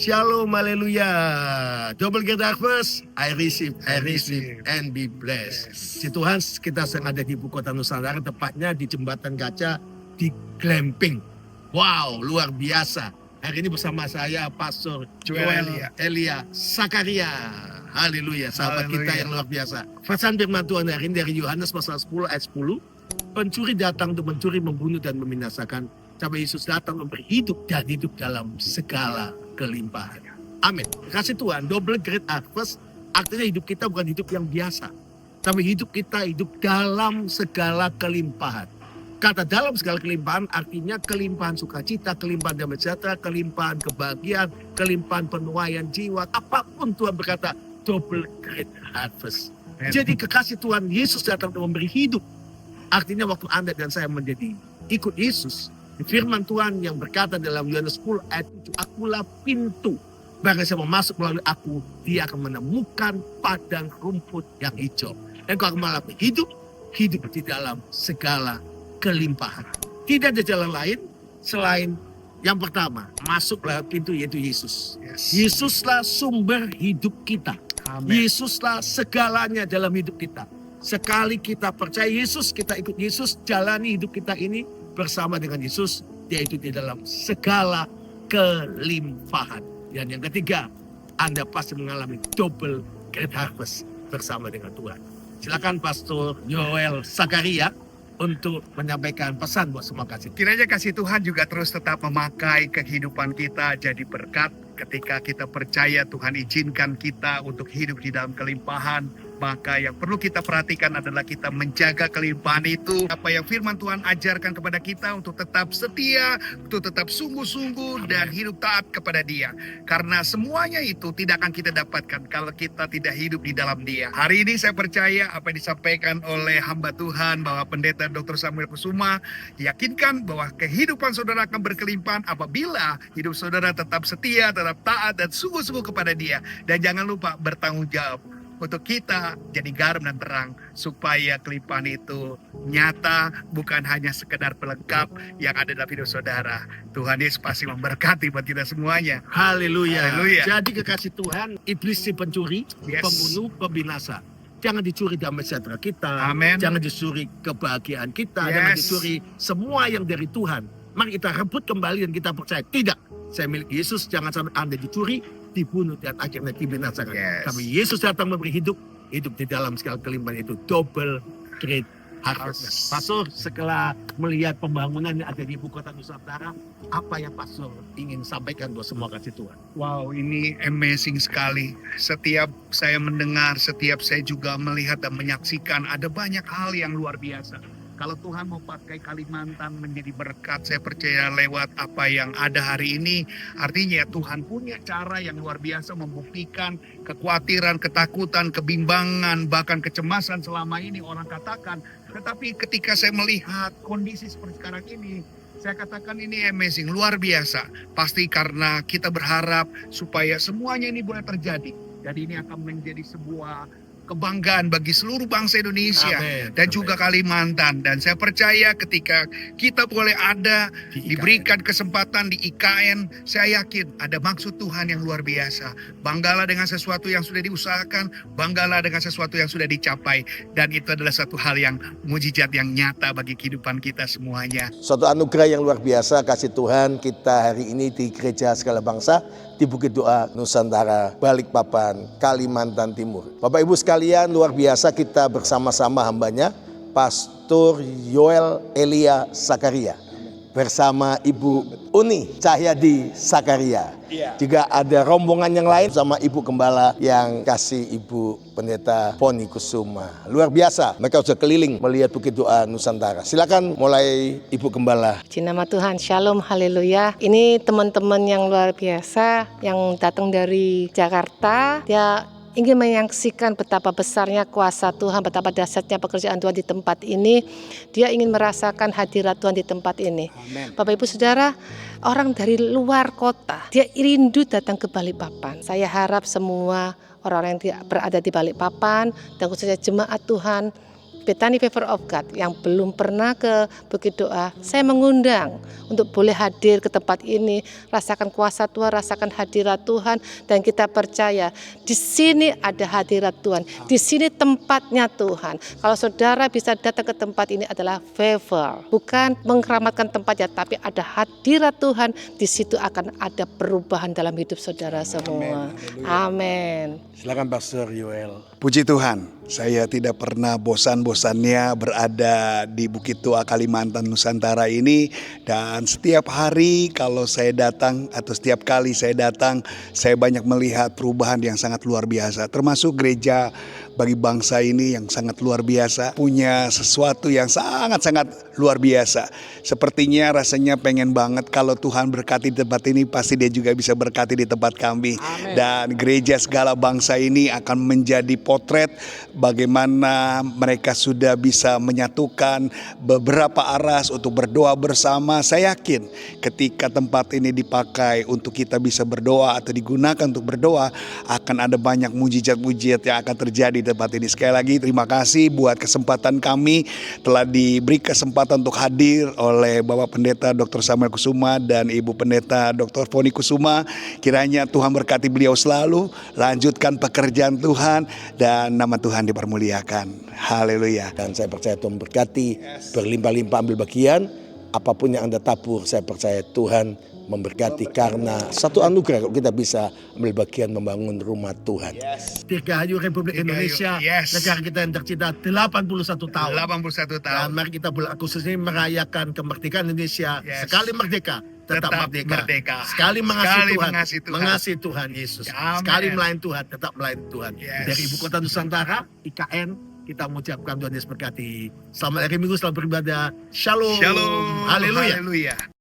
Shalom, haleluya. Double Get Harvest, I receive, and be blessed. Si Tuhan, kita sedang ada di ibu kota Nusantara, tepatnya di Jembatan Kaca, di Glamping. Wow, luar biasa. Hari ini bersama saya, Pastor Joel Elia Sakaria. Haleluya, sahabat kita yang luar biasa. Pesan firman Tuhan hari ini dari Yohanes pasal 10 ayat 10. Pencuri datang untuk mencuri, membunuh, dan membinasakan. Sampai Yesus datang memberi hidup dan hidup dalam segala kelimpahan. Amin. Kasih Tuhan, double great harvest artinya hidup kita bukan hidup yang biasa. Tapi hidup kita hidup dalam segala kelimpahan. Kata dalam segala kelimpahan artinya kelimpahan sukacita, kelimpahan damai sejahtera, kelimpahan kebahagiaan, kelimpahan penuaian jiwa. Apapun Tuhan berkata, double great harvest. Jadi kekasih Tuhan, Yesus datang untuk memberi hidup. Artinya waktu Anda dan saya menjadi ikut Yesus, firman Tuhan yang berkata dalam Yohanes 10 ayat 7, akulah pintu. Barang siapa masuk melalui aku, dia akan menemukan padang rumput yang hijau. Dan kau akan mengalami hidup di dalam segala kelimpahan. Tidak ada jalan lain selain yang pertama, masuk lewat pintu yaitu Yesus. Yesuslah sumber hidup kita. Yesuslah segalanya dalam hidup kita. Sekali kita percaya Yesus, kita ikut Yesus, jalani hidup kita ini bersama dengan Yesus, yaitu di dalam segala kelimpahan. Dan yang ketiga, Anda pasti mengalami double great harvest bersama dengan Tuhan. Silakan Pastor Joel Sakaria untuk menyampaikan pesan buat semua kasih. Kiranya kasih Tuhan juga terus tetap memakai kehidupan kita jadi berkat. Ketika kita percaya Tuhan izinkan kita untuk hidup di dalam kelimpahan, maka yang perlu kita perhatikan adalah kita menjaga kelimpahan itu. Apa yang firman Tuhan ajarkan kepada kita untuk tetap setia, untuk tetap sungguh-sungguh dan hidup taat kepada Dia. Karena semuanya itu tidak akan kita dapatkan kalau kita tidak hidup di dalam Dia. Hari ini saya percaya apa yang disampaikan oleh hamba Tuhan bahwa Pendeta Dr. Samuel Kusuma yakinkan bahwa kehidupan saudara akan berkelimpahan apabila hidup saudara tetap setia, tetap taat dan sungguh-sungguh kepada Dia. Dan jangan lupa bertanggung jawab untuk kita jadi garam dan terang supaya kelimpahan itu nyata, bukan hanya sekedar pelengkap yang ada dalam hidup saudara. Tuhan Yesus pasti memberkati buat kita semuanya. Haleluya. Jadi kekasih Tuhan, iblis si pencuri, pembunuh, pembinasa. Jangan dicuri damai sejahtera kita. Amen. Jangan dicuri kebahagiaan kita. Jangan dicuri semua yang dari Tuhan. Mari kita rebut kembali dan kita percaya. Tidak, saya milik Yesus. Jangan sampai Anda dicuri, dibunuh, dan akhirnya dibinasakan. Tapi Yesus datang memberi hidup di dalam segala kelimpahan itu. Double great harvest. Pastor, setelah melihat pembangunan yang ada di ibu kota Nusantara, apa yang Pastor ingin sampaikan buat semua kasih Tuhan? Wow, ini amazing sekali. Setiap saya mendengar, setiap saya juga melihat dan menyaksikan, ada banyak hal yang luar biasa. Kalau Tuhan mau pakai Kalimantan menjadi berkat, saya percaya lewat apa yang ada hari ini. Artinya Tuhan punya cara yang luar biasa membuktikan kekhawatiran, ketakutan, kebimbangan, bahkan kecemasan selama ini orang katakan. Tetapi ketika saya melihat kondisi seperti sekarang ini, saya katakan ini amazing, luar biasa. Pasti karena kita berharap supaya semuanya ini boleh terjadi. Dan ini akan menjadi sebuah kebanggaan bagi seluruh bangsa Indonesia. Dan juga Kalimantan. Dan saya percaya ketika kita boleh ada, diberikan kesempatan di IKN, saya yakin ada maksud Tuhan yang luar biasa. Banggalah dengan sesuatu yang sudah diusahakan, banggalah dengan sesuatu yang sudah dicapai. Dan itu adalah satu hal yang mujizat yang nyata bagi kehidupan kita semuanya. Suatu anugerah yang luar biasa kasih Tuhan kita hari ini di Gereja Segala Bangsa di Bukit Doa Nusantara, Balikpapan, Kalimantan Timur. Bapak Ibu sekalian, luar biasa kita bersama-sama hambanya, Pastor Joel Elia Sakaria. Bersama Ibu Uni Cahyadi Sakaria. Juga ada rombongan yang lain sama Ibu Gembala yang kasih Ibu Pendeta Poni Kusuma. Luar biasa, mereka sudah keliling melihat Bukit Doa Nusantara. Silakan mulai Ibu Gembala. Di nama Tuhan, Shalom, haleluya. Ini teman-teman yang luar biasa yang datang dari Jakarta. Dia ingin menyaksikan betapa besarnya kuasa Tuhan, betapa dahsyatnya pekerjaan Tuhan di tempat ini. Dia ingin merasakan hadirat Tuhan di tempat ini. Amen. Bapak Ibu Saudara, orang dari luar kota, dia rindu datang ke Balikpapan. Saya harap semua orang-orang yang berada di Balikpapan dan khususnya jemaat Tuhan Bethany Favor of God yang belum pernah ke Bukit Doa, saya mengundang untuk boleh hadir ke tempat ini, rasakan kuasa Tuhan, rasakan hadirat Tuhan, dan kita percaya di sini ada hadirat Tuhan, di sini tempatnya Tuhan. Kalau saudara bisa datang ke tempat ini adalah favor, bukan mengkeramatkan tempatnya, tapi ada hadirat Tuhan, di situ akan ada perubahan dalam hidup saudara semua. Amin. Silakan Pastor Yoel. Puji Tuhan, saya tidak pernah bosan-bosannya berada di Bukit Doa Kalimantan Nusantara ini. Dan setiap hari kalau saya datang atau setiap kali saya datang, saya banyak melihat perubahan yang sangat luar biasa. Termasuk gereja bagi bangsa ini yang sangat luar biasa, punya sesuatu yang sangat-sangat luar biasa. Sepertinya rasanya pengen banget kalau Tuhan berkati di tempat ini, pasti Dia juga bisa berkati di tempat kami. Amen. Dan gereja segala bangsa ini akan menjadi potret bagaimana mereka sudah bisa menyatukan beberapa aras untuk berdoa bersama. Saya yakin ketika tempat ini dipakai untuk kita bisa berdoa atau digunakan untuk berdoa, akan ada banyak mujizat-mujizat yang akan terjadi di tempat ini. Sekali lagi terima kasih buat kesempatan kami telah diberi kesempatan untuk hadir oleh Bapak Pendeta Dr. Samuel Kusuma dan Ibu Pendeta Dr. Foni Kusuma. Kiranya Tuhan berkati beliau selalu, lanjutkan pekerjaan Tuhan, dan nama Tuhan dipermuliakan. Haleluya. Dan saya percaya Tuhan berkati, berlimpah-limpah ambil bagian. Apapun yang Anda tabur, saya percaya Tuhan memberkati, karena satu anugerah kalau kita bisa ambil bagian membangun rumah Tuhan. Dirgahayu Republik Indonesia, Yes. negara kita yang tercinta 81 tahun. 81 tahun. Dan mari kita bulan Agustus ini merayakan kemerdekaan Indonesia. Yes. Sekali merdeka, tetap merdeka. Sekali Sekali mengasihi Tuhan, mengasihi Tuhan Yesus. Amen. Sekali melayani Tuhan, tetap melayani Tuhan. Yes. Dari Ibu Kota Nusantara, IKN, kita mengucapkan Tuhan Yesus berkati. Selamat hari Minggu, selamat beribadah. Shalom. Shalom. Haleluya. Haleluya.